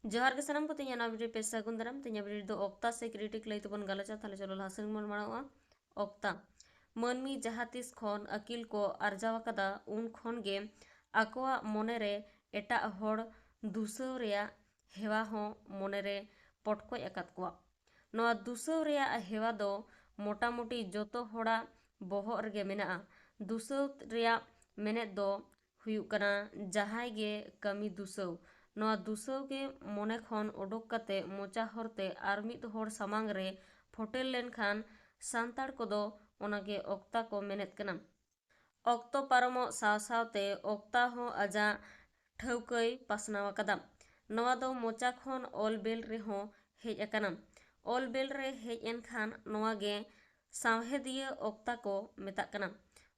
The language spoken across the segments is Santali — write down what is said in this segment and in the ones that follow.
जोहार के सनम को तीन वीडियो पे सगुन दाराम तीन वीडियो दो ऑक्ता से क्रिटिक लई तबन गलचा थाले चलो लासन मन माणवा ऑक्ता मनमी जहातिस खन अकिल को आर्जाव कदा उन खन गे आकोआ मोने रे एटा होड़ दुसव रेया हेवा हो मोने रे पटको एकात कोआ नवा दुसव रेया हेवा दो मोटा मोटी जोतो होड़ा बोहो रगे मेना दुसव रेया मेने दो हुयुक कना जहाय गे कमी दुसव नवा दुसव के मोने खन ओडोक कते मोचा हरते आर मिद होड़ सामांग रे फोटेल लेन खान सांताड़ कोदो ओनागे ऑक्ता को मेनेत कना ऑक्तो पारमो साव सावते ऑक्ता हो आजा ठौकई पासनाव कदा नवा दो मोचा खन ऑल बेल रे हो हेज अकना ऑल बेल रे हेज एन खान नवा गे सावहेदिया ऑक्ता को मेता कना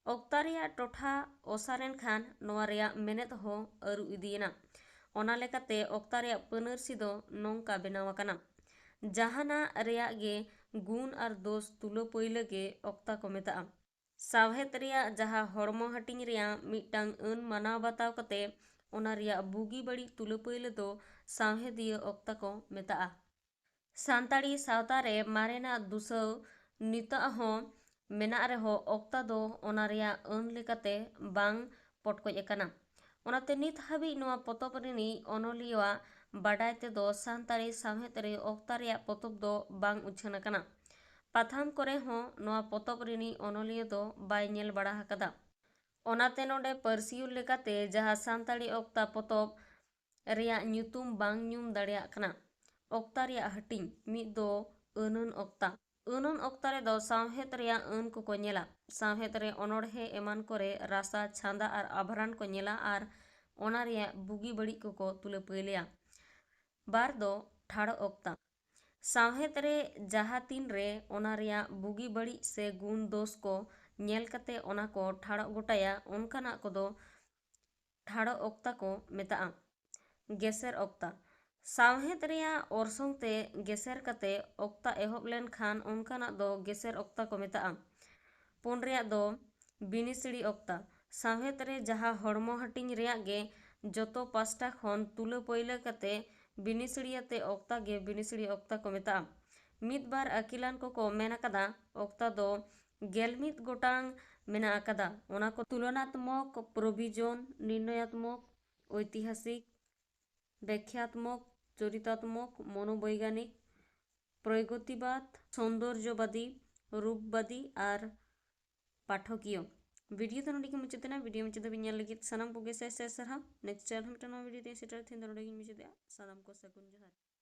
ऑक्ता रिया टोठा ओसारेन खान नवा रिया मेनेत हो अरु इदियना ओना लेकाते ऑक्ता रिया पनरसी दो नोंका बेनाव कना जहाना रिया गे गुण आर दोष तुलो पइले गे ऑक्ता को मेता सावहेद रिया जहा हड़मो हटिंग रिया मिटांग अन मानाव बताव कते ओना रिया बुगी बड़ी तुलो पइले दो सावहेदिया ऑक्ता को मेता सानताड़ी सावता रे मारेना दुसव निता हो मेना रे हो ऑक्ता दो ओना रिया अन लेकाते बांग पटकोज एकना ओनाते नित हाबी नोआ पोतोब रिनी ओनोलिया बाडाय ते दो सानताड़ी सावहेद रे ऑक्ता रिया पोतोब दो बांग उछान कना पाथाम करे हो नोआ पोतोब रिनी ओनोलिया दो बाय नेल बड़ा हकदा ओनाते नोडे परसियु लेकाते जहा सानताड़ी ऑक्ता पोतोब रिया ᱧᱩᱛᱩᱢ बांग ᱧᱩᱢ दाड़ियाग कना ऑक्ता रिया हटिंग मिद दो अनन ऑक्ता रे दो सावहेद रिया अन को नेला सावहेद रे ओनोड़हे एमान करे रासा छांदा आर आभरण को नेला आर ओना रिया बुगी बड़ी को तुले पइलेया बार दो ठाड़ ऑक्ता सावहेद रे जहा तीन रे ओना रिया बुगी बड़ी से गुण दोष को नेल कते ओना को ठाड़ गोटाया उनकाना को दो ठाड़ ऑक्ता को मेता गेसेर ऑक्ता सावहेद रिया ओरसोंग ते गेसेर कते ऑक्ता एहोब लेन खान उनकाना दो गेसेर ऑक्ता को मेता पुन रिया दो बिनिसड़ी ऑक्ता सावहेद रे जहा हड़मो हटिंग रिया गे जोतो पास्टा खन तुलो पइले कते बिनिसड़ियाते ऑक्ता गे बिनिसड़ी ऑक्ता को मेता मिद बार अकिलान को मेना कदा ऑक्ता दो गेलमिद गोटांग मेना कदा ओना को तुलनात्मक प्रोविजन निर्णयात्मक ऐतिहासिक व्याख्यात्मक चरितात्मक मनोवैज्ञानिक प्रगतिवाद सौंदर्यवादी रूपवादी आर पाठकीय वीडियो तो नोडी की मुचादेना वीडियो मुचादे बिन लगी सनम को गेसे से सरहा नेक्स्ट चैनल वीडियो ते सेटर थिन नोडी की मुचादे सनम को सगुन जोहार।